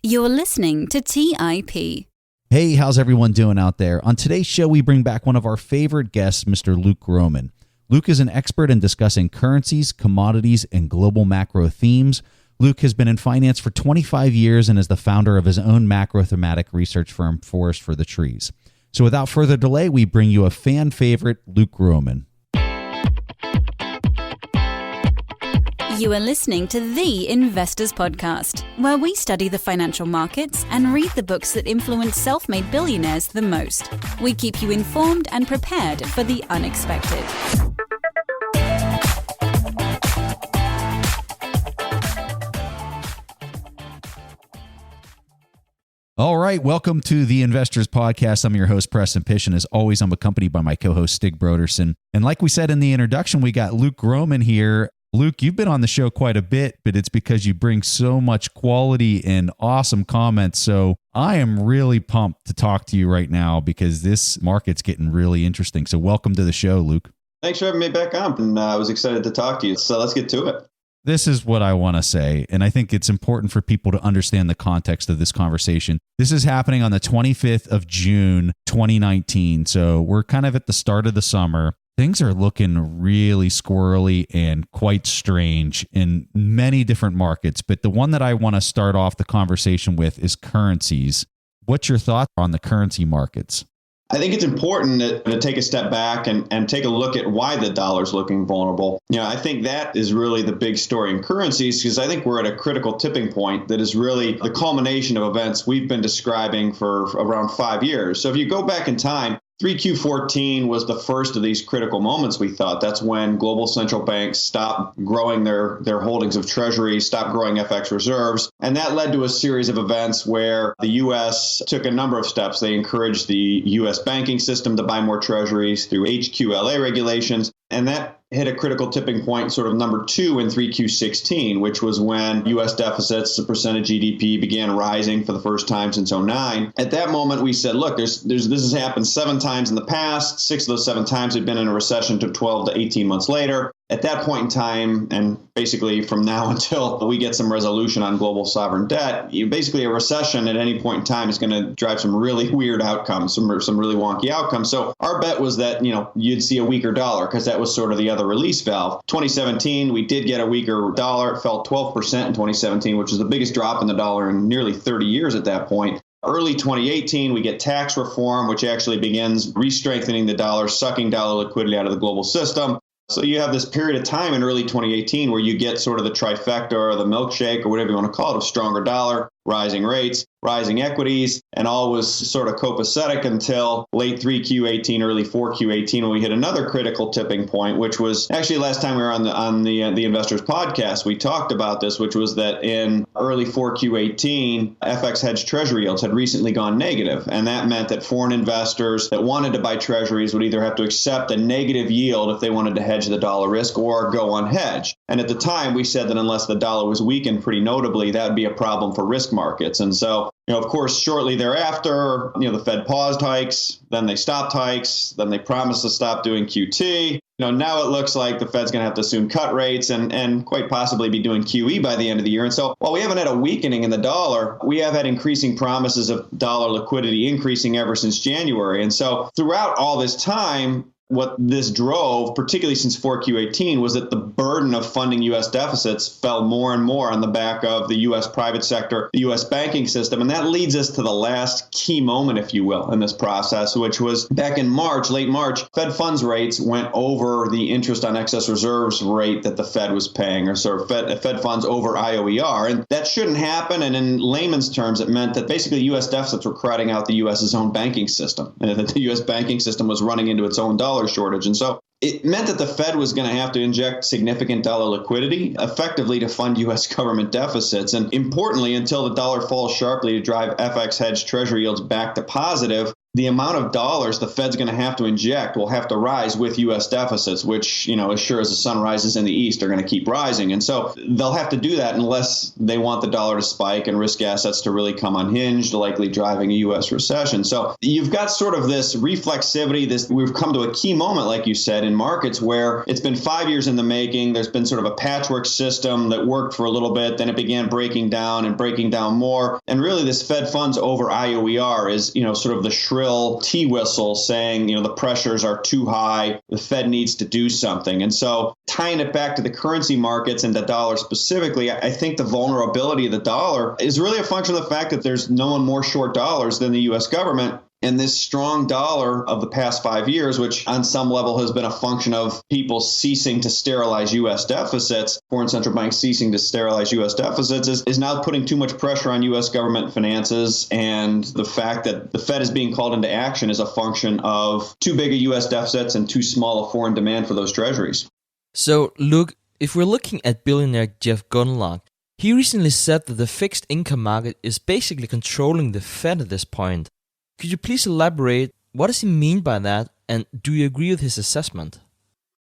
You're listening to TIP. Hey, how's everyone doing out there? On today's show, we bring back one of our favorite guests, Mr. Luke Gromen. Luke is an expert in discussing currencies, commodities, and global macro themes. Luke has been in finance for 25 years and is the founder of his own macro thematic research firm, Forest for the Trees. So without further delay, we bring you a fan favorite, Luke Gromen. You are listening to The Investors Podcast, where we study the financial markets and read the books that influence self-made billionaires the most. We keep you informed and prepared for the unexpected. All right, welcome to the Investors Podcast. I'm your host, Preston Pish, and as always, I'm accompanied by my co-host, Stig Broderson. And like we said in the introduction, we got Luke Gromen here. Luke, you've been on the show quite a bit, but it's because you bring so much quality and awesome comments. So I am really pumped to talk to you right now because this market's getting really interesting. So welcome to the show, Luke. Thanks for having me back on. And I was excited to talk to you. So let's get to it. This is what I want to say, and I think it's important for people to understand the context of this conversation. This is happening on the 25th of June, 2019. So we're kind of at the start of the summer. Things are looking really squirrely and quite strange in many different markets. But the one that I want to start off the conversation with is currencies. What's your thought on the currency markets? I think it's important to take a step back and take a look at why the dollar's looking vulnerable. I think that is really the big story in currencies, because I think we're at a critical tipping point that is really the culmination of events we've been describing for around 5 years. So if you go back in time, 3Q14 was the first of these critical moments, we thought. That's when global central banks stopped growing their holdings of treasuries, stopped growing FX reserves. And that led to a series of events where the U.S. took a number of steps. They encouraged the U.S. banking system to buy more treasuries through HQLA regulations. And that hit a critical tipping point, sort of number 2 in 3Q16, which was when U.S. deficits as a percent of GDP began rising for the first time since '09. At that moment, we said, look, this has happened 7 times in the past. 6 of those 7 times had been in a recession to 12 to 18 months later. At that point in time, and basically from now until we get some resolution on global sovereign debt, basically a recession at any point in time is going to drive some really weird outcomes, some really wonky outcomes. So our bet was that, you'd see a weaker dollar because that was sort of the other release valve. 2017, we did get a weaker dollar. It fell 12% in 2017, which was the biggest drop in the dollar in nearly 30 years at that point. Early 2018, we get tax reform, which actually begins re-strengthening the dollar, sucking dollar liquidity out of the global system. So you have this period of time in early 2018 where you get sort of the trifecta or the milkshake or whatever you want to call it of stronger dollar, rising rates, rising equities, and all was sort of copacetic until late 3Q18, early 4Q18, when we hit another critical tipping point, which was actually last time we were on the Investors Podcast, we talked about this, which was that in early 4Q18, FX hedged treasury yields had recently gone negative. And that meant that foreign investors that wanted to buy treasuries would either have to accept a negative yield if they wanted to hedge the dollar risk or go unhedged. And at the time, we said that unless the dollar was weakened pretty notably, that would be a problem for risk markets. And so, of course, shortly thereafter, the Fed paused hikes, then they stopped hikes, then they promised to stop doing QT. Now it looks like the Fed's going to have to soon cut rates and quite possibly be doing QE by the end of the year. And so while we haven't had a weakening in the dollar, we have had increasing promises of dollar liquidity increasing ever since January. And so throughout all this time, what this drove, particularly since 4Q18, was that the burden of funding U.S. deficits fell more and more on the back of the U.S. private sector, the U.S. banking system. And that leads us to the last key moment, if you will, in this process, which was back in March, late March, Fed funds rates went over the interest on excess reserves rate that the Fed was paying, or sort of Fed funds over IOER. And that shouldn't happen. And in layman's terms, it meant that basically U.S. deficits were crowding out the U.S.'s own banking system, and that the U.S. banking system was running into its own dollar shortage. And so it meant that the Fed was going to have to inject significant dollar liquidity effectively to fund U.S. government deficits. And importantly, until the dollar falls sharply to drive FX hedged treasury yields back to positive, the amount of dollars the Fed's going to have to inject will have to rise with U.S. deficits, which, as sure as the sun rises in the east, are going to keep rising. And so they'll have to do that unless they want the dollar to spike and risk assets to really come unhinged, likely driving a U.S. recession. So you've got sort of this reflexivity, we've come to a key moment, like you said, in markets where it's been 5 years in the making. There's been sort of a patchwork system that worked for a little bit, then it began breaking down more. And really this Fed funds over IOER is, sort of the shrill T whistle saying, the pressures are too high. The Fed needs to do something. And so tying it back to the currency markets and the dollar specifically, I think the vulnerability of the dollar is really a function of the fact that there's no one more short dollars than the U.S. government. And this strong dollar of the past 5 years, which on some level has been a function of people ceasing to sterilize U.S. deficits, foreign central banks ceasing to sterilize U.S. deficits, is now putting too much pressure on U.S. government finances. And the fact that the Fed is being called into action is a function of too big a U.S. deficits and too small a foreign demand for those treasuries. So, Luke, if we're looking at billionaire Jeff Gundlach, he recently said that the fixed income market is basically controlling the Fed at this point. Could you please elaborate? What does he mean by that? And do you agree with his assessment?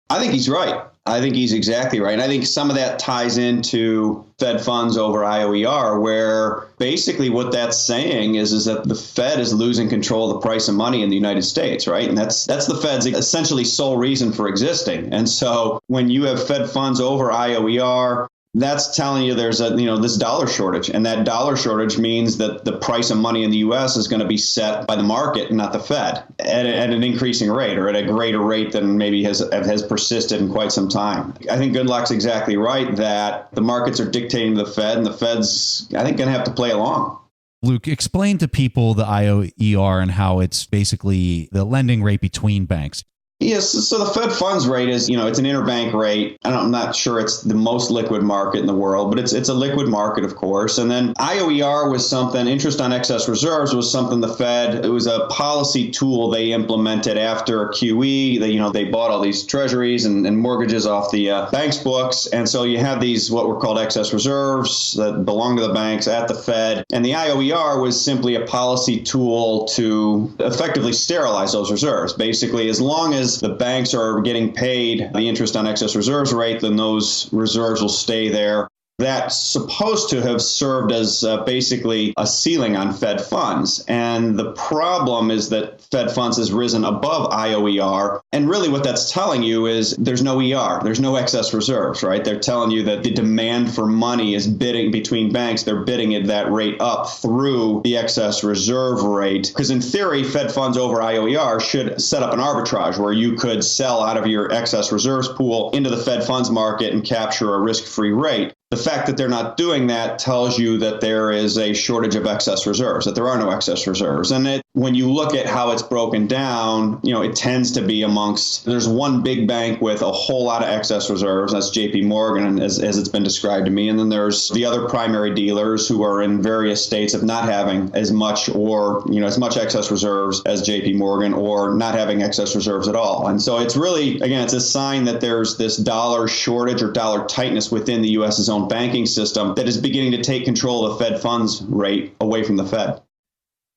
I think he's right. I think he's exactly right. And I think some of that ties into Fed funds over IOER, where basically what that's saying is that the Fed is losing control of the price of money in the United States, right? And that's the Fed's essentially sole reason for existing. And so when you have Fed funds over IOER, that's telling you there's this dollar shortage. And that dollar shortage means that the price of money in the U.S. is going to be set by the market, not the Fed, at an increasing rate or at a greater rate than maybe has persisted in quite some time. I think Gundlach's exactly right that the markets are dictating to the Fed, and the Fed's, I think, going to have to play along. Luke, explain to people the IOER and how it's basically the lending rate between banks. Yes, so the Fed funds rate is, it's an interbank rate. I'm not sure it's the most liquid market in the world, but it's a liquid market, of course. And then IOER was something, interest on excess reserves was something the Fed, it was a policy tool they implemented after QE. They bought all these treasuries and mortgages off the banks' books. And so you have these, what were called excess reserves that belong to the banks at the Fed. And the IOER was simply a policy tool to effectively sterilize those reserves. Basically, as long as the banks are getting paid the interest on excess reserves rate, then those reserves will stay there. That's supposed to have served as basically a ceiling on Fed funds. And the problem is that Fed funds has risen above IOER. And really what that's telling you is there's no ER, there's no excess reserves, right? They're telling you that the demand for money is bidding between banks. They're bidding at that rate up through the excess reserve rate. Because in theory, Fed funds over IOER should set up an arbitrage where you could sell out of your excess reserves pool into the Fed funds market and capture a risk-free rate. The fact that they're not doing that tells you that there is a shortage of excess reserves, that there are no excess reserves. And when you look at how it's broken down, it tends to be there's one big bank with a whole lot of excess reserves. That's JP Morgan, as it's been described to me. And then there's the other primary dealers who are in various states of not having as much or, as much excess reserves as JP Morgan or not having excess reserves at all. And so it's really, again, it's a sign that there's this dollar shortage or dollar tightness within the U.S.'s own banking system that is beginning to take control of the Fed funds rate away from the Fed.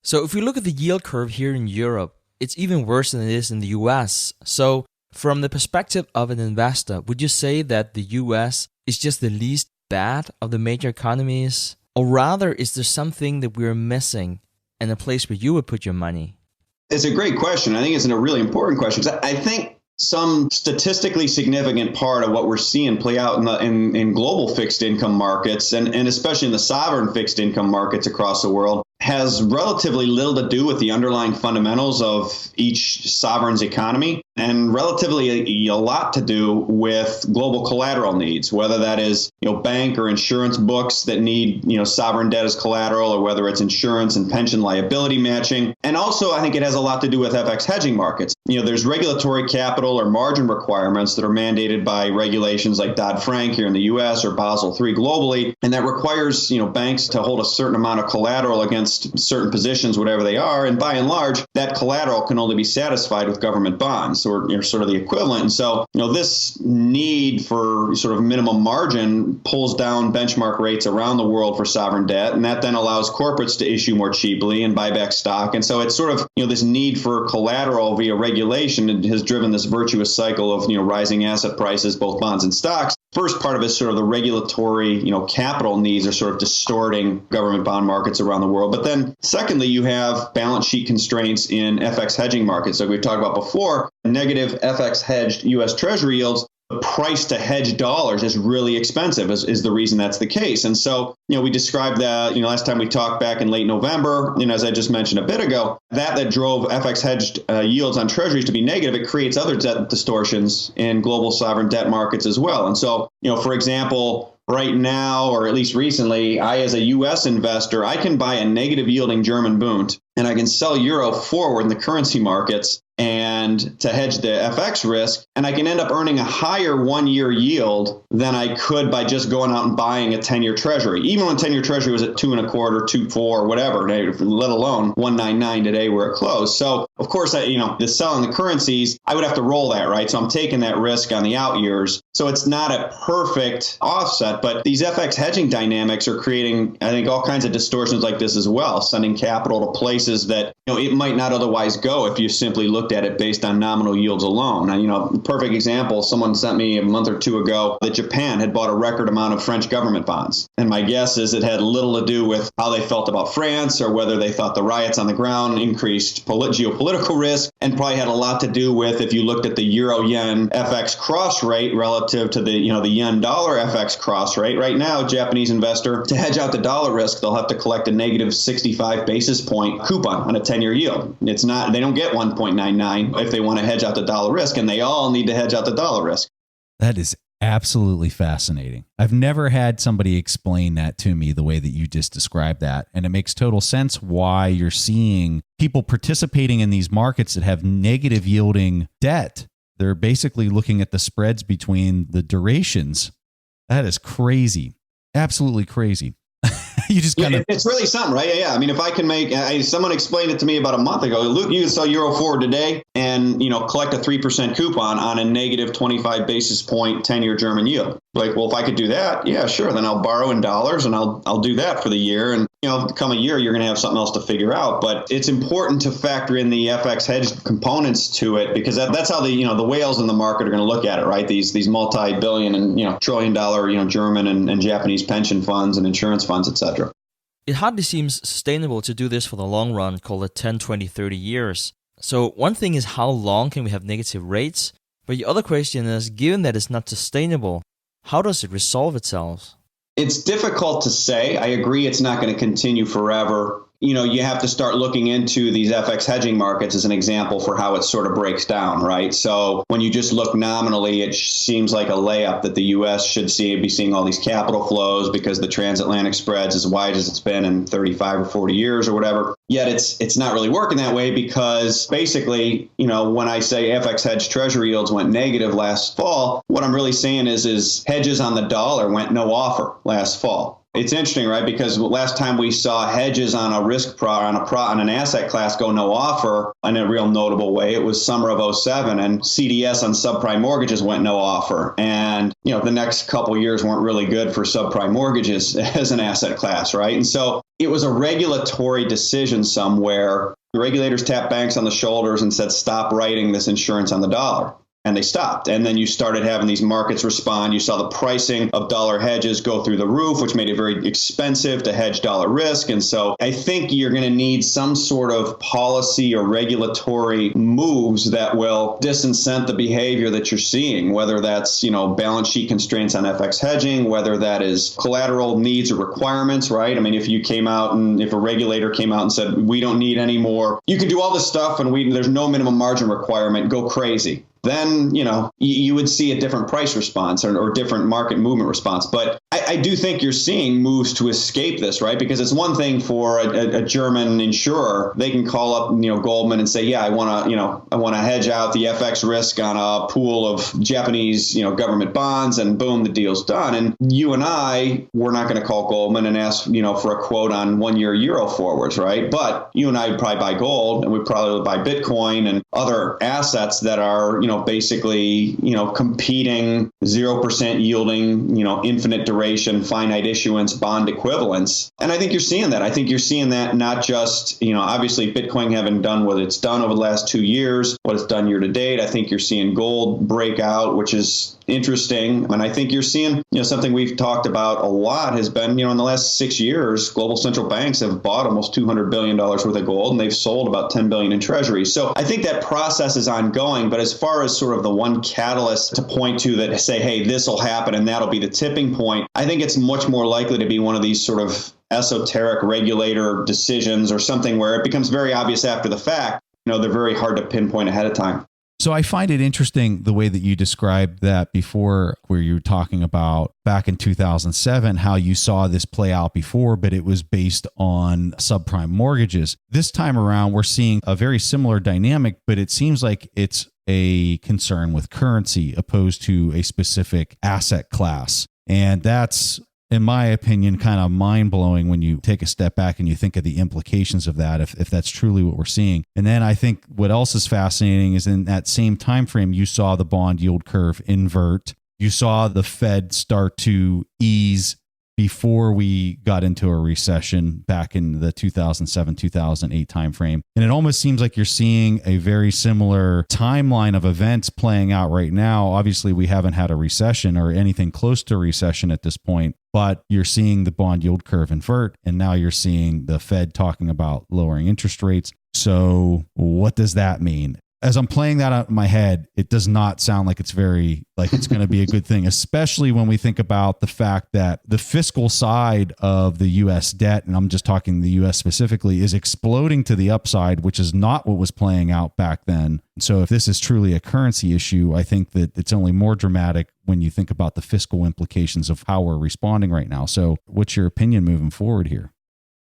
So if we look at the yield curve here in Europe, it's even worse than it is in the US. So from the perspective of an investor, would you say that the US is just the least bad of the major economies? Or rather, is there something that we're missing and a place where you would put your money? It's a great question. I think it's a really important question because I think some statistically significant part of what we're seeing play out in global fixed income markets and especially in the sovereign fixed income markets across the world has relatively little to do with the underlying fundamentals of each sovereign's economy and relatively a lot to do with global collateral needs, whether that is, bank or insurance books that need, sovereign debt as collateral, or whether it's insurance and pension liability matching. And also, I think it has a lot to do with FX hedging markets. There's regulatory capital or margin requirements that are mandated by regulations like Dodd-Frank here in the U.S. or Basel III globally, and that requires, banks to hold a certain amount of collateral against certain positions, whatever they are. And by and large, that collateral can only be satisfied with government bonds. bonds, or sort of the equivalent. And so, this need for sort of minimum margin pulls down benchmark rates around the world for sovereign debt. And that then allows corporates to issue more cheaply and buy back stock. And so it's sort of, this need for collateral via regulation has driven this virtuous cycle of, rising asset prices, both bonds and stocks. First part of it is sort of the regulatory, capital needs are sort of distorting government bond markets around the world. But then secondly, you have balance sheet constraints in FX hedging markets. Like we talked about before, negative FX hedged U.S. Treasury yields, the price to hedge dollars is really expensive is the reason that's the case. And so, we described that, last time we talked back in late November, as I just mentioned a bit ago, that drove FX hedged yields on treasuries to be negative. It creates other debt distortions in global sovereign debt markets as well. And so, for example, right now, or at least recently, I, as a U.S. investor, I can buy a negative yielding German Bund and I can sell euro forward in the currency markets and to hedge the FX risk. And I can end up earning a higher 1-year yield than I could by just going out and buying a 10-year treasury. Even when 10-year treasury was at 2.25, 2.4, whatever, let alone 1.99 today where it closed. So of course, the selling the currencies, I would have to roll that, right? So I'm taking that risk on the out years. So it's not a perfect offset, but these FX hedging dynamics are creating, I think, all kinds of distortions like this as well, sending capital to places that, it might not otherwise go if you simply looked at it based on nominal yields alone. And, perfect example, someone sent me a month or two ago that Japan had bought a record amount of French government bonds. And my guess is it had little to do with how they felt about France or whether they thought the riots on the ground increased geopolitical risk, and probably had a lot to do with, if you looked at the euro-yen FX cross rate relative to the, the yen-dollar FX cross rate. Right now, Japanese investor, to hedge out the dollar risk, they'll have to collect a negative 65 basis point coupon on a 10-year yield. They don't get 1.99 if they want to hedge out the dollar risk, and they all need to hedge out the dollar risk. That is absolutely fascinating. I've never had somebody explain that to me the way that you just described that. And it makes total sense why you're seeing people participating in these markets that have negative yielding debt. They're basically looking at the spreads between the durations. That is crazy. Absolutely crazy. You just kind of... It's really something, right? Yeah. I mean, if I can someone explained it to me about a month ago, Luke, you can sell euro forward today and, collect a 3% coupon on a negative 25 basis point 10-year German yield. Like, well, if I could do that, yeah, sure. Then I'll borrow in dollars and I'll do that for the year. And, come a year, you're going to have something else to figure out. But it's important to factor in the FX hedge components to it, because that's how the whales in the market are going to look at it, right? These multi-billion and, trillion-dollar, German and Japanese pension funds and insurance funds, et cetera. It hardly seems sustainable to do this for the long run, call it 10, 20, 30 years. So one thing is, how long can we have negative rates? But the other question is, given that it's not sustainable, how does it resolve itself? It's difficult to say. I agree it's not going to continue forever. You have to start looking into these FX hedging markets as an example for how it sort of breaks down, right? So when you just look nominally, it seems like a layup that the U.S. should be seeing all these capital flows because the transatlantic spread's as wide as it's been in 35 or 40 years or whatever. Yet it's not really working that way, because basically, when I say FX hedged treasury yields went negative last fall, what I'm really saying is hedges on the dollar went no offer last fall. It's interesting, right? Because last time we saw hedges on a risk on an asset class go no offer in a real notable way, it was summer of 2007, and CDS on subprime mortgages went no offer. And, the next couple of years weren't really good for subprime mortgages as an asset class, right? And so it was a regulatory decision somewhere. The regulators tapped banks on the shoulders and said, stop writing this insurance on the dollar. And they stopped. And then you started having these markets respond. You saw the pricing of dollar hedges go through the roof, which made it very expensive to hedge dollar risk. And so I think you're going to need some sort of policy or regulatory moves that will disincent the behavior that you're seeing, whether that's, balance sheet constraints on FX hedging, whether that is collateral needs or requirements, right? I mean, if a regulator came out and said, we don't need any more, you can do all this stuff and there's no minimum margin requirement, go crazy. Then, you would see a different price response or different market movement response. But I I do think you're seeing moves to escape this, right? Because it's one thing for a German insurer. They can call up, Goldman and say, yeah, I want to hedge out the FX risk on a pool of Japanese, government bonds, and boom, the deal's done. And you and I, we're not going to call Goldman and ask, for a quote on 1 year euro forwards, right? But you and I would probably buy gold, and we'd probably buy Bitcoin and other assets that are, basically, competing 0% yielding, infinite duration, finite issuance bond equivalents. And I think you're seeing that. I think you're seeing that not just, obviously Bitcoin having done what it's done over the last 2 years, what it's done year to date. I think you're seeing gold break out, which is interesting. And I think you're seeing, something we've talked about a lot has been, in the last 6 years, global central banks have bought almost $200 billion worth of gold, and they've sold about $10 billion in treasuries. So I think that process is ongoing. But as far as sort of the one catalyst to point to that say, hey, this will happen and that'll be the tipping point, I think it's much more likely to be one of these sort of esoteric regulator decisions or something where it becomes very obvious after the fact. They're very hard to pinpoint ahead of time. So I find it interesting the way that you described that before, where you were talking about back in 2007, how you saw this play out before, but it was based on subprime mortgages. This time around, we're seeing a very similar dynamic, but it seems like it's a concern with currency opposed to a specific asset class. And that's, in my opinion, kind of mind-blowing when you take a step back and you think of the implications of that, if that's truly what we're seeing. And then I think what else is fascinating is in that same time frame, you saw the bond yield curve invert. You saw the Fed start to ease before we got into a recession back in the 2007-2008 timeframe. And it almost seems like you're seeing a very similar timeline of events playing out right now. Obviously, we haven't had a recession or anything close to a recession at this point, but you're seeing the bond yield curve invert, and now you're seeing the Fed talking about lowering interest rates. So what does that mean? As I'm playing that out in my head, it does not sound like it's going to be a good thing, especially when we think about the fact that the fiscal side of the U.S. debt, and I'm just talking the U.S. specifically, is exploding to the upside, which is not what was playing out back then. So if this is truly a currency issue, I think that it's only more dramatic when you think about the fiscal implications of how we're responding right now. So what's your opinion moving forward here?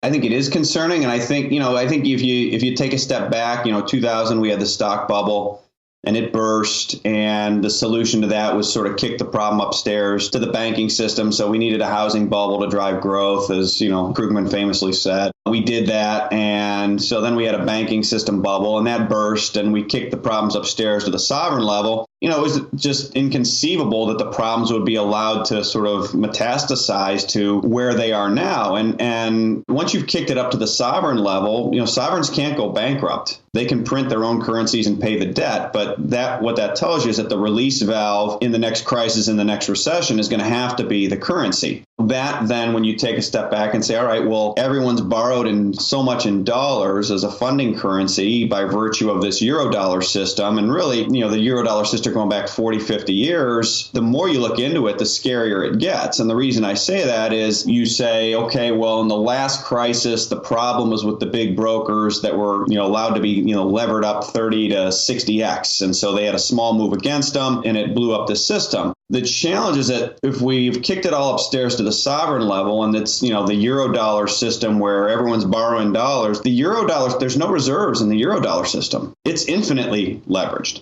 I think it is concerning. And I think if you take a step back, 2000, we had the stock bubble and it burst. And the solution to that was sort of kick the problem upstairs to the banking system. So we needed a housing bubble to drive growth, as, Krugman famously said. We did that. And so then we had a banking system bubble and that burst and we kicked the problems upstairs to the sovereign level. It was just inconceivable that the problems would be allowed to sort of metastasize to where they are now. And once you've kicked it up to the sovereign level, sovereigns can't go bankrupt. They can print their own currencies and pay the debt. But what that tells you is that the release valve in the next crisis, in the next recession, is going to have to be the currency. That then, when you take a step back and say, all right, well, everyone's borrowed in so much in dollars as a funding currency by virtue of this Eurodollar system. And really, the Eurodollar system going back 40, 50 years, the more you look into it, the scarier it gets. And the reason I say that is you say, okay, well, in the last crisis, the problem was with the big brokers that were, allowed to be, levered up 30 to 60x. And so they had a small move against them and it blew up the system. The challenge is that if we've kicked it all upstairs to the sovereign level and it's, the Eurodollar system where everyone's borrowing dollars, the Eurodollar, there's no reserves in the Eurodollar system. It's infinitely leveraged.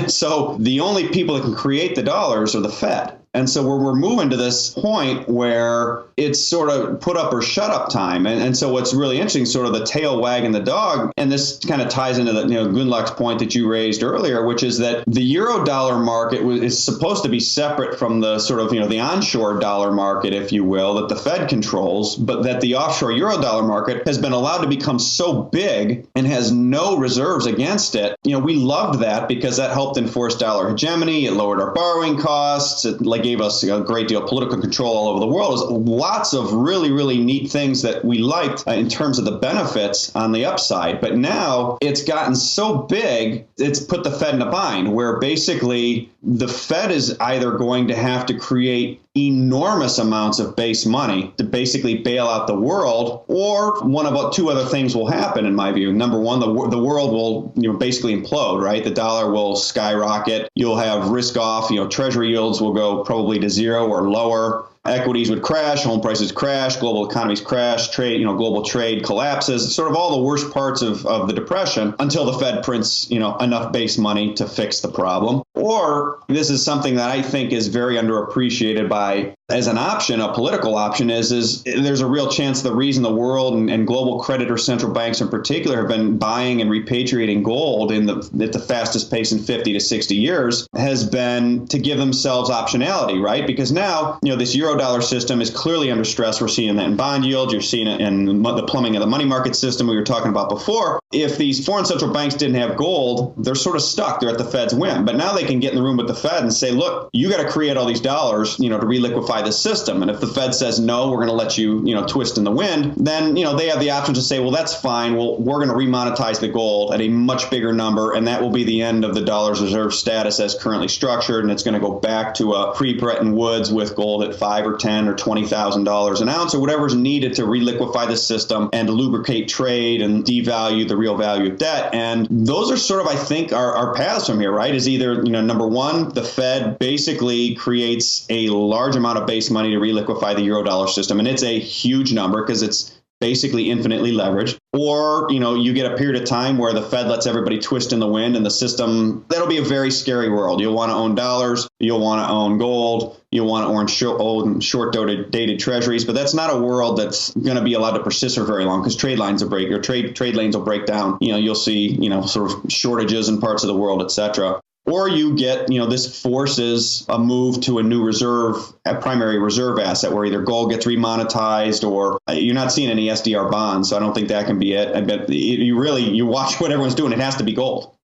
So the only people that can create the dollars are the Fed. And so we're moving to this point where it's sort of put up or shut up time. And so what's really interesting, sort of the tail wagging the dog, and this kind of ties into the Gunlach's point that you raised earlier, which is that the Eurodollar market is supposed to be separate from the sort of, the onshore dollar market, if you will, that the Fed controls, but that the offshore Eurodollar market has been allowed to become so big and has no reserves against it. We loved that because that helped enforce dollar hegemony. It lowered our borrowing costs. It gave us a great deal of political control all over the world. There's lots of really, really neat things that we liked in terms of the benefits on the upside. But now it's gotten so big, it's put the Fed in a bind where basically the Fed is either going to have to create enormous amounts of base money to basically bail out the world, or one of two other things will happen, in my view. Number one, the world will basically implode, right? The dollar will skyrocket. You'll have risk off, treasury yields will go probably to zero or lower. equities would crash, home prices crash, global economies crash, global trade collapses, sort of all the worst parts of the Depression until the Fed prints, enough base money to fix the problem. Or this is something that I think is very underappreciated as an option, a political option, is there's a real chance the reason the world and global creditor central banks in particular have been buying and repatriating gold at the fastest pace in 50 to 60 years has been to give themselves optionality, right? Because now, this Eurodollar system is clearly under stress. We're seeing that in bond yields. You're seeing it in the plumbing of the money market system we were talking about before. If these foreign central banks didn't have gold, they're sort of stuck. They're at the Fed's whim. But now they can get in the room with the Fed and say, look, you got to create all these dollars, to reliquify the system. And if the Fed says, no, we're going to let you, twist in the wind, then, they have the option to say, well, that's fine. Well, we're going to remonetize the gold at a much bigger number. And that will be the end of the dollar's reserve status as currently structured. And it's going to go back to a pre-Bretton Woods with gold at $5,000 or $10,000 or $20,000 an ounce or whatever's needed to reliquify the system and to lubricate trade and devalue the real value of debt. And those are sort of, I think, our paths from here, right? Is either, number one, the Fed basically creates a large amount of base money to reliquify the Eurodollar system. And it's a huge number because it's basically infinitely leveraged. Or, you get a period of time where the Fed lets everybody twist in the wind and the system, that'll be a very scary world. You'll want to own dollars. You'll want to own gold. You'll want to own short-dated treasuries. But that's not a world that's going to be allowed to persist for very long because trade lanes will break down. You'll see, sort of shortages in parts of the world, et cetera. Or you get, this forces a move to a primary reserve asset where either gold gets remonetized or you're not seeing any SDR bonds. So I don't think that can be it. I bet you watch what everyone's doing. It has to be gold.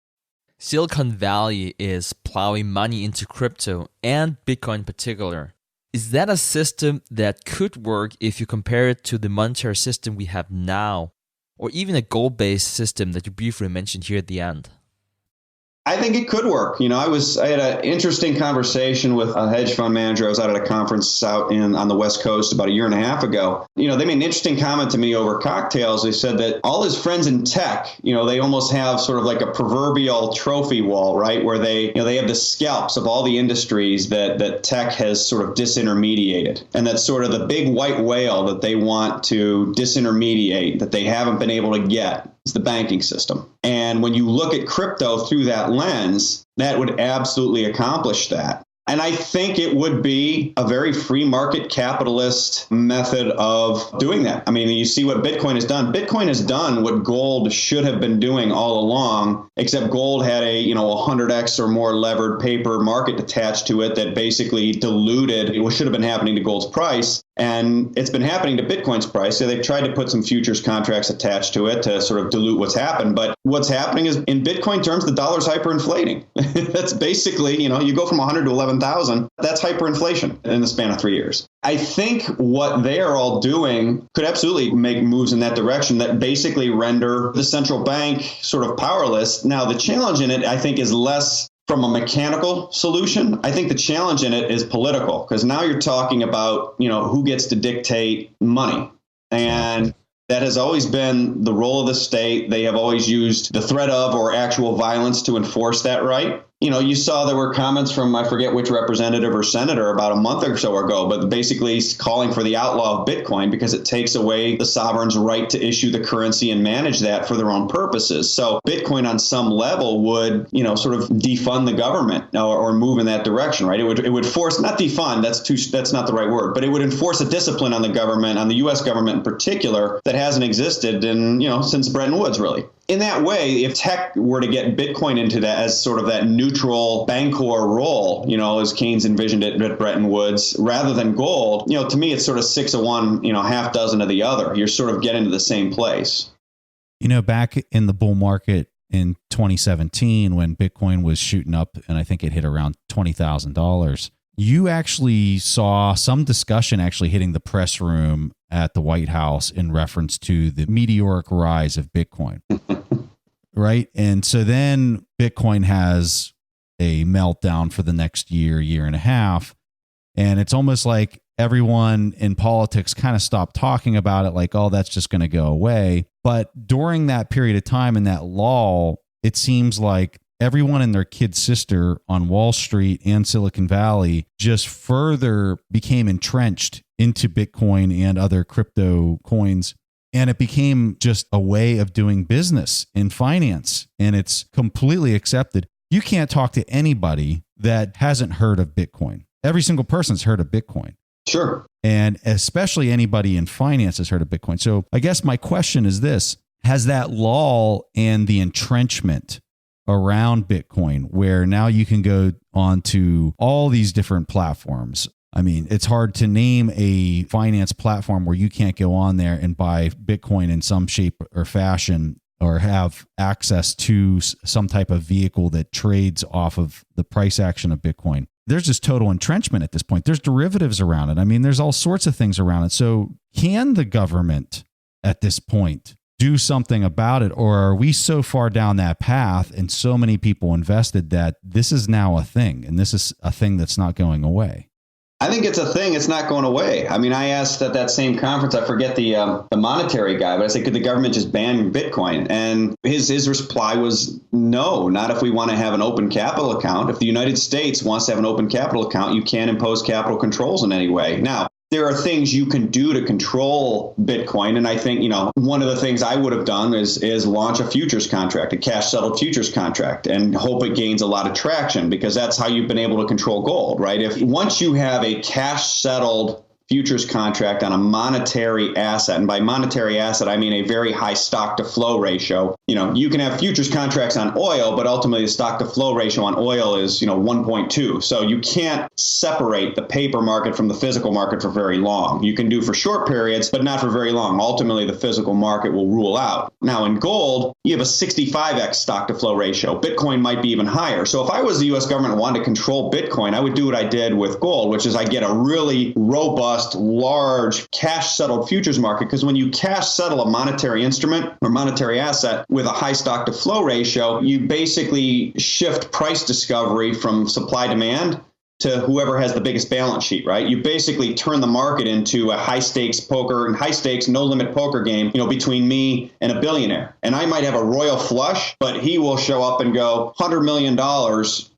Silicon Valley is plowing money into crypto and Bitcoin in particular. Is that a system that could work if you compare it to the monetary system we have now, or even a gold-based system that you briefly mentioned here at the end? I think it could work. I had an interesting conversation with a hedge fund manager. I was out at a conference out on the West Coast about a year and a half ago. They made an interesting comment to me over cocktails. They said that all his friends in tech, they almost have sort of like a proverbial trophy wall, right? Where they have the scalps of all the industries that tech has sort of disintermediated. And that's sort of the big white whale that they want to disintermediate that they haven't been able to get. It's the banking system. And when you look at crypto through that lens, that would absolutely accomplish that. And I think it would be a very free market capitalist method of doing that. I mean, you see what Bitcoin has done. Bitcoin has done what gold should have been doing all along, except gold had a 100x or more levered paper market attached to it that basically diluted what should have been happening to gold's price. And it's been happening to Bitcoin's price. So they've tried to put some futures contracts attached to it to sort of dilute what's happened. But what's happening is in Bitcoin terms, the dollar's hyperinflating. That's basically, you go from 100 to 11,000. That's hyperinflation in the span of 3 years. I think what they are all doing could absolutely make moves in that direction that basically render the central bank sort of powerless. Now, the challenge in it, I think, is less from a mechanical solution. I think the challenge in it is political, because now you're talking about, who gets to dictate money. And that has always been the role of the state. They have always used the threat of or actual violence to enforce that right. You saw there were comments from, I forget which representative or senator about a month or so ago, but basically calling for the outlaw of Bitcoin because it takes away the sovereign's right to issue the currency and manage that for their own purposes. So Bitcoin on some level would, sort of defund the government or move in that direction, right? It would force, not defund, that's not the right word, but it would enforce a discipline on the government, on the U.S. government in particular, that hasn't existed since Bretton Woods, really. In that way, if tech were to get Bitcoin into that as sort of that neutral bancor role, as Keynes envisioned it at Bretton Woods, rather than gold, to me, it's sort of 6 of one, half dozen of the other. You're sort of getting to the same place. Back in the bull market in 2017, when Bitcoin was shooting up and I think it hit around $20,000, you actually saw some discussion actually hitting the press room at the White House in reference to the meteoric rise of Bitcoin. Right. And so then Bitcoin has a meltdown for the next year and a half. And it's almost like everyone in politics kind of stopped talking about it, like, oh, that's just going to go away. But during that period of time in that lull, it seems like everyone and their kid sister on Wall Street and Silicon Valley just further became entrenched into Bitcoin and other crypto coins. And it became just a way of doing business in finance. And it's completely accepted. You can't talk to anybody that hasn't heard of Bitcoin. Every single person's heard of Bitcoin. Sure. And especially anybody in finance has heard of Bitcoin. So I guess my question is this: has that lull and the entrenchment around Bitcoin, where now you can go onto all these different platforms? I mean, it's hard to name a finance platform where you can't go on there and buy Bitcoin in some shape or fashion, or have access to some type of vehicle that trades off of the price action of Bitcoin. There's just total entrenchment at this point. There's derivatives around it. I mean, there's all sorts of things around it. So can the government at this point do something about it? Or are we so far down that path and so many people invested that this is now a thing, and this is a thing that's not going away? I think it's a thing. It's not going away. I mean, I asked at that same conference, I forget the monetary guy, but I said, could the government just ban Bitcoin? And his reply was no, not if we want to have an open capital account. If the United States wants to have an open capital account, you can't impose capital controls in any way. Now, there are things you can do to control Bitcoin. And I think, one of the things I would have done is launch a futures contract, a cash settled futures contract, and hope it gains a lot of traction, because that's how you've been able to control gold, right? If once you have a cash settled futures contract on a monetary asset, and by monetary asset, I mean a very high stock to flow ratio. You can have futures contracts on oil, but ultimately the stock to flow ratio on oil is, 1.2. So you can't separate the paper market from the physical market for very long. You can do for short periods, but not for very long. Ultimately, the physical market will rule out. Now, in gold, you have a 65x stock to flow ratio. Bitcoin might be even higher. So if I was the U.S. government and wanted to control Bitcoin, I would do what I did with gold, which is I get a really robust, large cash settled futures market, because when you cash settle a monetary instrument or monetary asset with a high stock to flow ratio, you basically shift price discovery from supply demand to whoever has the biggest balance sheet, right? You basically turn the market into a high stakes poker and high stakes no limit poker game, between me and a billionaire. And I might have a royal flush, but he will show up and go $100 million.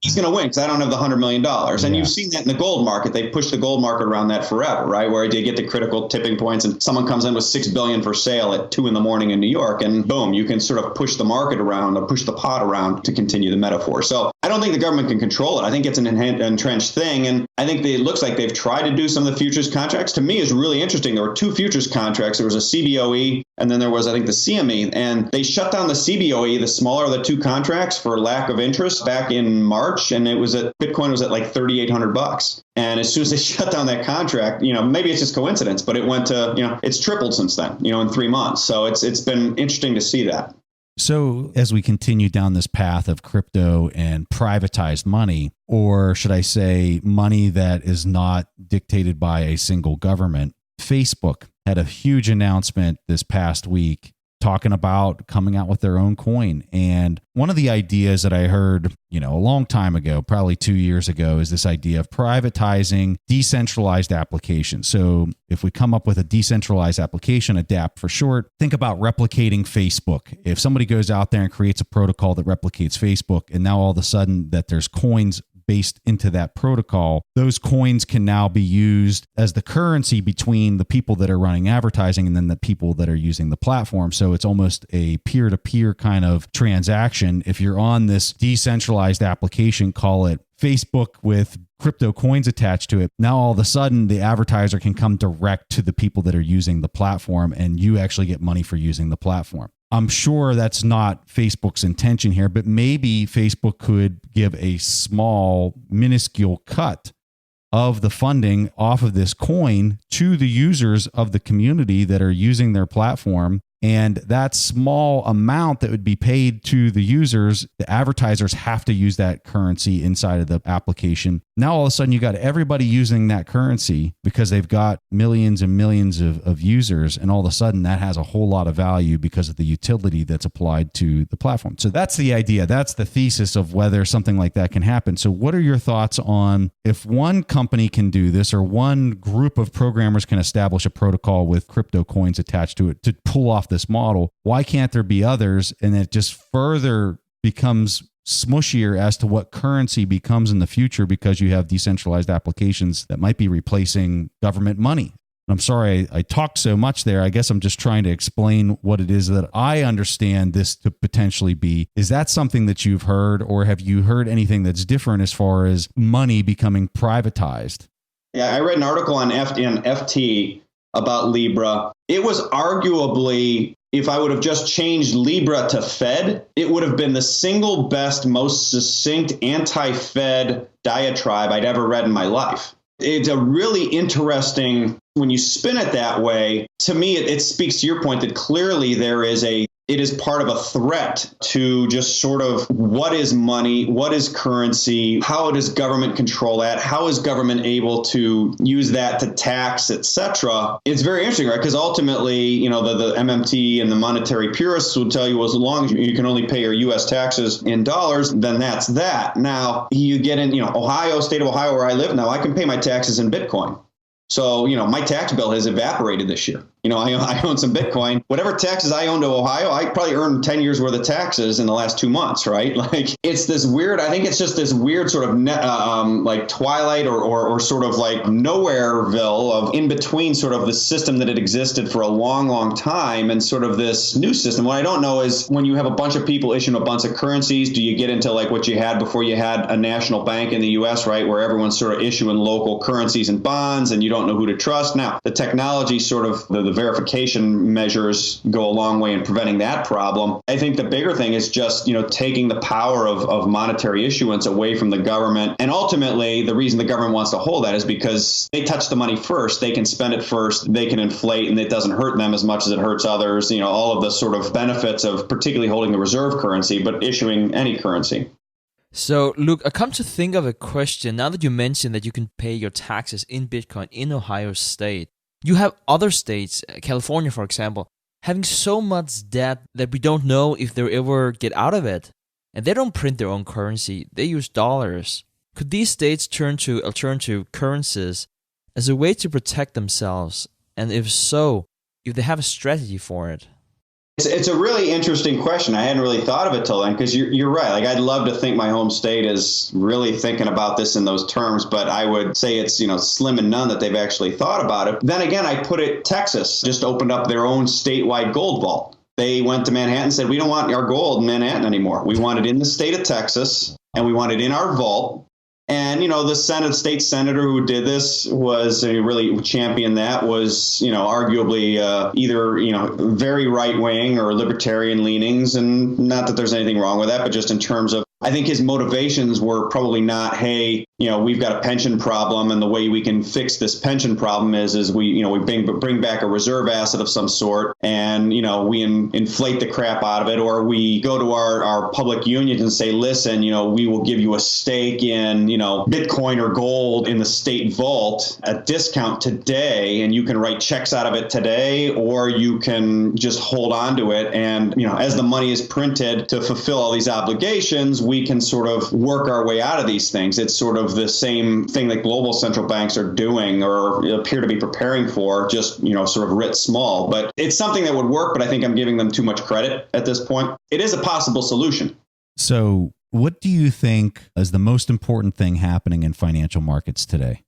He's going to win because I don't have the $100 million. And you've seen that in the gold market. They push the gold market around that forever, right? Where they get the critical tipping points and someone comes in with $6 billion for sale at 2 a.m. in New York, and boom, you can sort of push the market around or push the pot around, to continue the metaphor. So I don't think the government can control it. I think it's an entrenched thing. And I think it looks like they've tried to do some of the futures contracts. To me, is really interesting. There were 2 futures contracts. There was a CBOE, and then there was, I think, the CME. And they shut down the CBOE, the smaller of the 2 contracts, for lack of interest back in March. And Bitcoin was at like $3,800. And as soon as they shut down that contract, maybe it's just coincidence, but it went to, it's tripled since then, in 3 months. So it's been interesting to see that. So as we continue down this path of crypto and privatized money, or should I say money that is not dictated by a single government, Facebook had a huge announcement this past week talking about coming out with their own coin. And one of the ideas that I heard, a long time ago, probably 2 years ago, is this idea of privatizing decentralized applications. So if we come up with a decentralized application, a DApp for short, think about replicating Facebook. If somebody goes out there and creates a protocol that replicates Facebook, and now all of a sudden that there's coins based into that protocol, those coins can now be used as the currency between the people that are running advertising and then the people that are using the platform. So it's almost a peer-to-peer kind of transaction. If you're on this decentralized application, call it Facebook with crypto coins attached to it, now all of a sudden the advertiser can come direct to the people that are using the platform, and you actually get money for using the platform. I'm sure that's not Facebook's intention here, but maybe Facebook could give a small, minuscule cut of the funding off of this coin to the users of the community that are using their platform. And that small amount that would be paid to the users, the advertisers have to use that currency inside of the application. Now, all of a sudden, you got everybody using that currency because they've got millions and millions of users. And all of a sudden, that has a whole lot of value because of the utility that's applied to the platform. So that's the idea. That's the thesis of whether something like that can happen. So what are your thoughts on if one company can do this, or one group of programmers can establish a protocol with crypto coins attached to it to pull off this model? Why can't there be others? And it just further becomes smushier as to what currency becomes in the future because you have decentralized applications that might be replacing government money. I'm sorry I talked so much there. I guess I'm just trying to explain what it is that I understand this to potentially be. Is that something that you've heard, or have you heard anything that's different as far as money becoming privatized? Yeah, I read an article on FT about Libra. It was arguably, if I would have just changed Libra to Fed, it would have been the single best, most succinct anti-Fed diatribe I'd ever read in my life. It's a really interesting, when you spin it that way, to me, it speaks to your point that clearly it is part of a threat to just sort of what is money, what is currency, how does government control that, how is government able to use that to tax, etc. It's very interesting, right? Because ultimately, the MMT and the monetary purists will tell you as long as you can only pay your U.S. taxes in dollars, then that's that. Now, you get in, Ohio, state of Ohio, where I live now, I can pay my taxes in Bitcoin. So, my tax bill has evaporated this year. I own some Bitcoin. Whatever taxes I own to Ohio, I probably earned 10 years worth of taxes in the last 2 months, right? Like, it's this weird, I think it's just this weird sort of like twilight or sort of like nowhereville of in between sort of the system that had existed for a long, long time and sort of this new system. What I don't know is when you have a bunch of people issuing a bunch of currencies, do you get into like what you had before you had a national bank in the U.S., right? Where everyone's sort of issuing local currencies and bonds and you don't know who to trust. Now, the technology sort of the verification measures go a long way in preventing that problem. I think the bigger thing is just, taking the power of monetary issuance away from the government. And ultimately, the reason the government wants to hold that is because they touch the money first. They can spend it first. They can inflate and it doesn't hurt them as much as it hurts others. All of the sort of benefits of particularly holding the reserve currency, but issuing any currency. So, Luke, I come to think of a question. Now that you mentioned that you can pay your taxes in Bitcoin in Ohio State, you have other states, California, for example, having so much debt that we don't know if they'll ever get out of it. And they don't print their own currency. They use dollars. Could these states turn to alternative currencies as a way to protect themselves? And if so, if they have a strategy for it? It's a really interesting question. I hadn't really thought of it till then, because you're right. Like, I'd love to think my home state is really thinking about this in those terms, but I would say it's, slim and none that they've actually thought about it. Then again, I put it, Texas just opened up their own statewide gold vault. They went to Manhattan and said, we don't want our gold in Manhattan anymore. We want it in the state of Texas, and we want it in our vault. And, the state senator who did this was really championed that was, arguably either, very right wing or libertarian leanings. And not that there's anything wrong with that, but just in terms of, I think his motivations were probably not, hey, we've got a pension problem, and the way we can fix this pension problem is we bring back a reserve asset of some sort, and we inflate the crap out of it, or we go to our public unions and say, listen, we will give you a stake in Bitcoin or gold in the state vault at discount today, and you can write checks out of it today, or you can just hold on to it, and as the money is printed to fulfill all these obligations, we can sort of work our way out of these things. It's sort of the same thing that global central banks are doing or appear to be preparing for, just, sort of writ small. But it's something that would work, but I think I'm giving them too much credit at this point. It is a possible solution. So what do you think is the most important thing happening in financial markets today?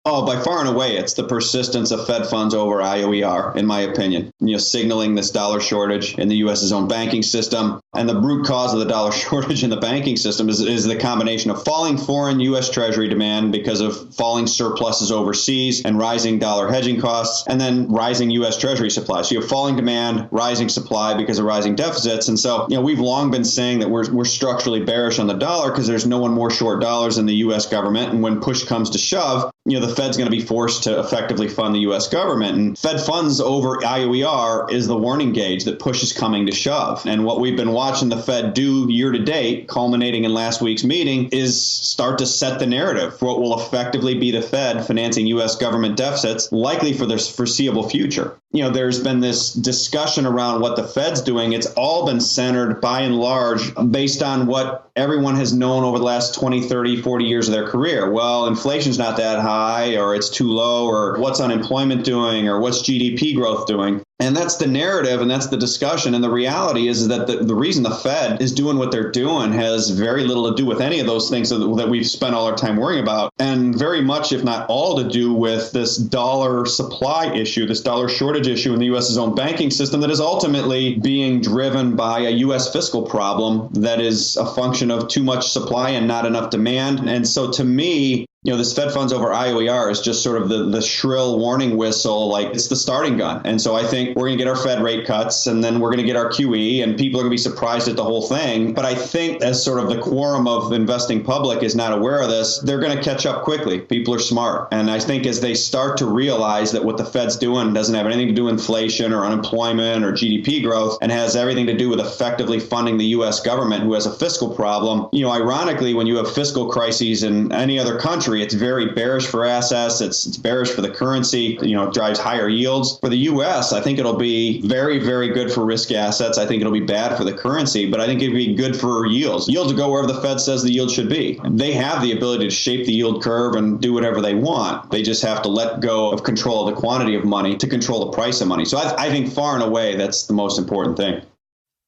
Oh, by far and away, it's the persistence of Fed funds over IOER, in my opinion, signaling this dollar shortage in the U.S.'s own banking system. And the root cause of the dollar shortage in the banking system is the combination of falling foreign U.S. Treasury demand because of falling surpluses overseas and rising dollar hedging costs, and then rising U.S. Treasury supply. So you have falling demand, rising supply because of rising deficits. And so, we've long been saying that we're structurally bearish on the dollar because there's no one more short dollars than the U.S. government. And when push comes to shove, the Fed's going to be forced to effectively fund the U.S. government. And Fed funds over IOER is the warning gauge that push is coming to shove. And what we've been watching the Fed do year to date, culminating in last week's meeting, is start to set the narrative for what will effectively be the Fed financing U.S. government deficits, likely for the foreseeable future. There's been this discussion around what the Fed's doing. It's all been centered by and large based on what everyone has known over the last 20, 30, 40 years of their career. Well, inflation's not that high. high or it's too low, or what's unemployment doing or what's GDP growth doing. And that's the narrative and that's the discussion. And the reality is that the reason the Fed is doing what they're doing has very little to do with any of those things that we've spent all our time worrying about, and very much, if not all, to do with this dollar supply issue, this dollar shortage issue in the U.S.'s own banking system that is ultimately being driven by a U.S. fiscal problem that is a function of too much supply and not enough demand. And so to me, this Fed funds over IOER is just sort of the shrill warning whistle, like it's the starting gun. And so I think we're going to get our Fed rate cuts, and then we're going to get our QE, and people are going to be surprised at the whole thing. But I think as sort of the quorum of the investing public is not aware of this, they're going to catch up quickly. People are smart. And I think as they start to realize that what the Fed's doing doesn't have anything to do with inflation or unemployment or GDP growth, and has everything to do with effectively funding the U.S. government, who has a fiscal problem. Ironically, when you have fiscal crises in any other country, it's very bearish for assets. It's bearish for the currency. It drives higher yields. For the U.S., I think it'll be very, very good for risk assets. I think it'll be bad for the currency, but I think it'll be good for yields. Yields will go wherever the Fed says the yield should be. They have the ability to shape the yield curve and do whatever they want. They just have to let go of control of the quantity of money to control the price of money. So I think far and away, that's the most important thing.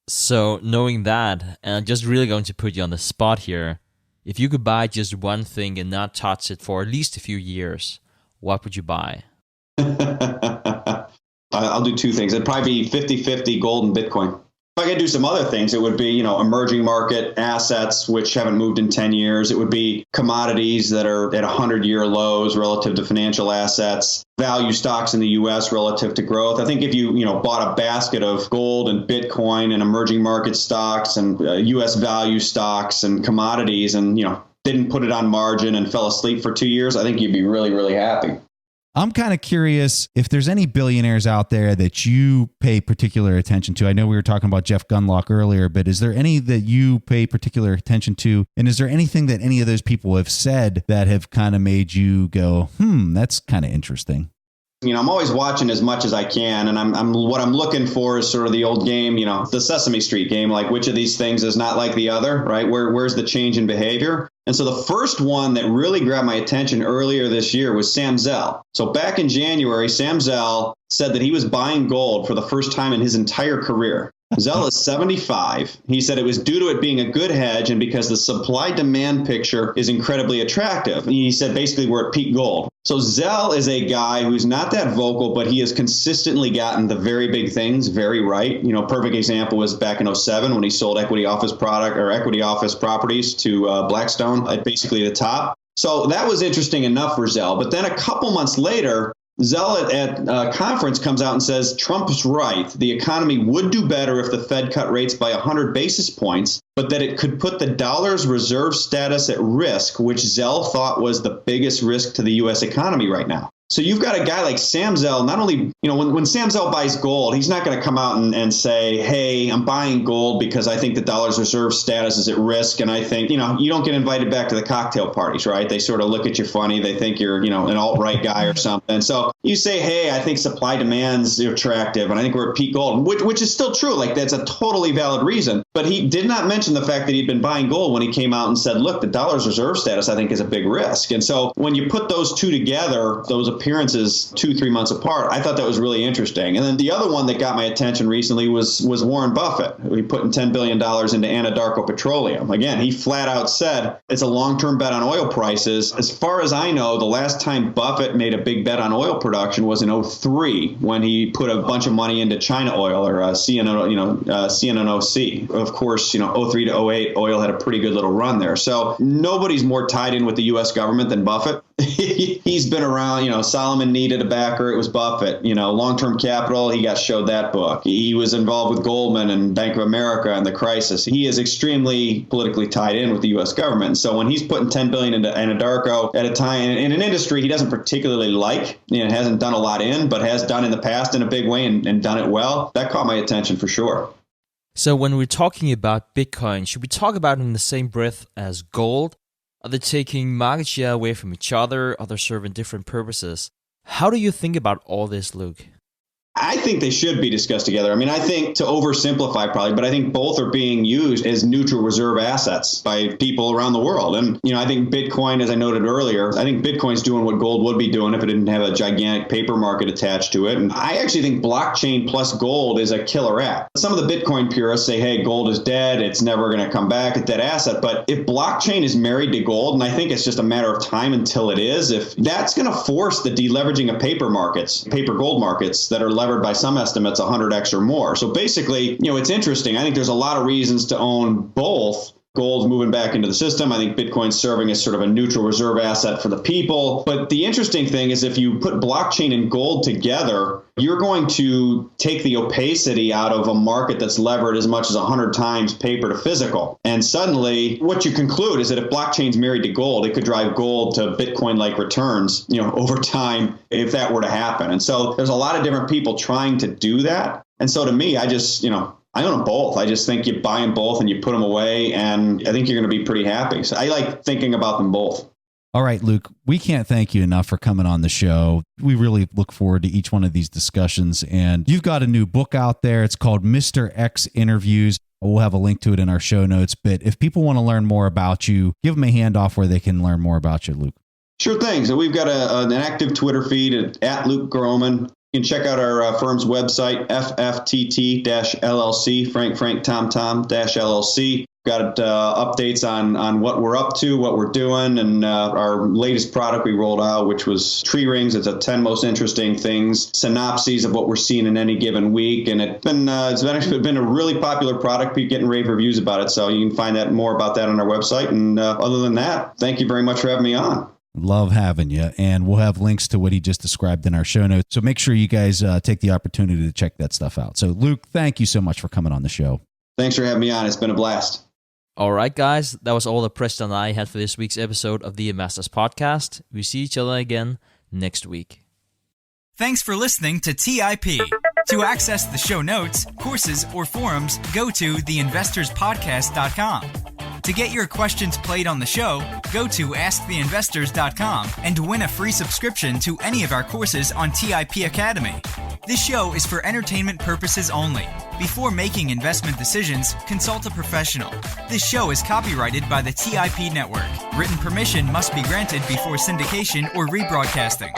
So knowing that, and I'm just really going to put you on the spot here, if you could buy just one thing and not touch it for at least a few years, what would you buy? I'll do two things. It'd probably be 50-50 gold and Bitcoin. If I could do some other things, it would be, emerging market assets, which haven't moved in 10 years. It would be commodities that are at 100-year lows relative to financial assets, value stocks in the U.S. relative to growth. I think if you, bought a basket of gold and Bitcoin and emerging market stocks and U.S. value stocks and commodities and, didn't put it on margin and fell asleep for 2 years, I think you'd be really, really happy. I'm kind of curious if there's any billionaires out there that you pay particular attention to. I know we were talking about Jeff Gundlach earlier, but is there any that you pay particular attention to? And is there anything that any of those people have said that have kind of made you go, that's kind of interesting? I'm always watching as much as I can, and I'm what I'm looking for is sort of the old game, the Sesame Street game, like which of these things is not like the other, right? Where's the change in behavior? And so the first one that really grabbed my attention earlier this year was Sam Zell. So back in January, Sam Zell said that he was buying gold for the first time in his entire career. Zell is 75. He said it was due to it being a good hedge and because the supply-demand picture is incredibly attractive. He said basically we're at peak gold. So Zell is a guy who's not that vocal, but he has consistently gotten the very big things very right. Perfect example was back in 2007 when he sold equity office properties to Blackstone at basically the top. So that was interesting enough for Zell. But then a couple months later, Zell at a conference comes out and says Trump's right. The economy would do better if the Fed cut rates by 100 basis points, but that it could put the dollar's reserve status at risk, which Zell thought was the biggest risk to the U.S. economy right now. So you've got a guy like Sam Zell, not only, when Sam Zell buys gold, he's not going to come out and say, hey, I'm buying gold because I think the dollar's reserve status is at risk. And I think, you don't get invited back to the cocktail parties, right? They sort of look at you funny. They think you're, an alt-right guy or something. So you say, hey, I think supply demand's attractive and I think we're at peak gold, which is still true. Like that's a totally valid reason. But he did not mention the fact that he'd been buying gold when he came out and said, look, the dollar's reserve status, I think, is a big risk. And so when you put those two together, those appearances 2-3 months apart, I thought that was really interesting. And then the other one that got my attention recently was Warren Buffett. He put in $10 billion into Anadarko Petroleum. Again, he flat out said it's a long-term bet on oil prices. As far as I know, the last time Buffett made a big bet on oil production was in 2003 when he put a bunch of money into China Oil or CNNOC. Of course, 2003 to 2008, oil had a pretty good little run there. So nobody's more tied in with the U.S. government than Buffett. He's been around, Solomon needed a backer. It was Buffett. Long-term capital, he got showed that book. He was involved with Goldman and Bank of America and the crisis. He is extremely politically tied in with the U.S. government. And so when he's putting $10 billion into Anadarko at a time in an industry he doesn't particularly like, hasn't done a lot in, but has done in the past in a big way and done it well, that caught my attention for sure. So when we're talking about Bitcoin, should we talk about it in the same breath as gold? Are they taking market share away from each other? Are they serving different purposes? How do you think about all this, Luke? I think they should be discussed together. I mean, I think, to oversimplify probably, but I think both are being used as neutral reserve assets by people around the world. And, I think Bitcoin, as I noted earlier, I think Bitcoin's doing what gold would be doing if it didn't have a gigantic paper market attached to it. And I actually think blockchain plus gold is a killer app. Some of the Bitcoin purists say, hey, gold is dead. It's never going to come back, a dead asset. But if blockchain is married to gold, and I think it's just a matter of time until it is, if that's going to force the deleveraging of paper gold markets that are leveraged by some estimates 100x or more. So basically, it's interesting. I think there's a lot of reasons to own both. Gold's moving back into the system. I think Bitcoin's serving as sort of a neutral reserve asset for the people. But the interesting thing is if you put blockchain and gold together, you're going to take the opacity out of a market that's levered as much as 100 times paper to physical. And suddenly what you conclude is that if blockchain's married to gold, it could drive gold to Bitcoin-like returns, over time if that were to happen. And so there's a lot of different people trying to do that. And so to me, I just, I own them both. I just think you buy them both and you put them away, and I think you're going to be pretty happy. So I like thinking about them both. All right, Luke, we can't thank you enough for coming on the show. We really look forward to each one of these discussions. And you've got a new book out there. It's called Mr. X Interviews. We'll have a link to it in our show notes. But if people want to learn more about you, give them a handoff where they can learn more about you, Luke. Sure thing. So we've got an active Twitter feed at Luke Gromen. You can check out our firm's website, FFTT-LLC, Frank Tom LLC. Got updates on what we're up to, what we're doing, and our latest product we rolled out, which was Tree Rings. It's a 10 most interesting things, synopses of what we're seeing in any given week. And it's been a really popular product. People getting rave reviews about it. So you can find out more about that on our website. And other than that, thank you very much for having me on. Love having you. And we'll have links to what he just described in our show notes. So make sure you guys take the opportunity to check that stuff out. So Luke, thank you so much for coming on the show. Thanks for having me on. It's been a blast. All right, guys. That was all the Preston and I had for this week's episode of the Investors Podcast. We see each other again next week. Thanks for listening to TIP. To access the show notes, courses, or forums, go to theinvestorspodcast.com. To get your questions played on the show, go to asktheinvestors.com and win a free subscription to any of our courses on TIP Academy. This show is for entertainment purposes only. Before making investment decisions, consult a professional. This show is copyrighted by the TIP Network. Written permission must be granted before syndication or rebroadcasting.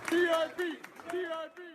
TIP.